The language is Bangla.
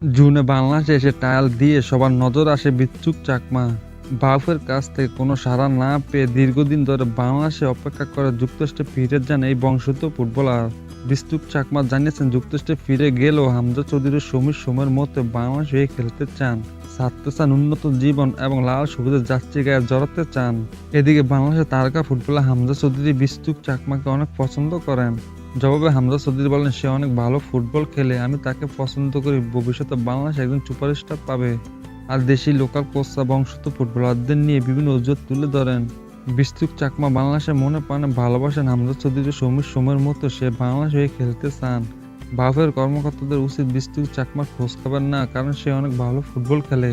জুনে বাংলাদেশে এসে ট্রায়াল দিয়ে সবার নজর আসে বিচ্ছুক চাকমা। বাফের কাছ থেকে কোনো সাড়া না পেয়ে দীর্ঘদিন ধরে বাংলাদেশে অপেক্ষা করে যুক্তরাষ্ট্রে ফিরে যান এই বংশোদ্ভূত ফুটবলার। বিচ্ছুক চাকমা জানিয়েছেন, যুক্তরাষ্ট্রে ফিরে গেলেও হামজা চৌধুরী সমীর সময়ের মতো বাংলাদেশ হয়ে খেলতে চান, ছাড়তে চান উন্নত জীবন এবং লাল সবুজের যাত্রী গায়ে জড়াতে চান। এদিকে বাংলাদেশের তারকা ফুটবলার হামজা চৌধুরী বিচ্ছুক চাকমাকে অনেক পছন্দ করেন। জবাবে হামজা চৌধুরী বলেন, সে অনেক ভালো ফুটবল খেলে, আমি তাকে পছন্দ করি, ভবিষ্যতে বাংলাদেশ একজন সুপারস্টার পাবে। আর দেশি লোকাল কোচরা বংশোদ্ভূত ফুটবলারদের নিয়ে বিভিন্ন অজুহাত তুলে ধরেন। বিচ্ছুক চাকমা বাংলাদেশের মনে প্রাণে ভালোবাসেন হামজা চৌধুরী সমীর সময়ের মতো সে বাংলাদেশ হয়ে খেলতে চান। বাফের কর্মকর্তাদের উচিত বিচ্ছুক চাকমার খোঁজ খবর না, কারণ সে অনেক ভালো ফুটবল খেলে।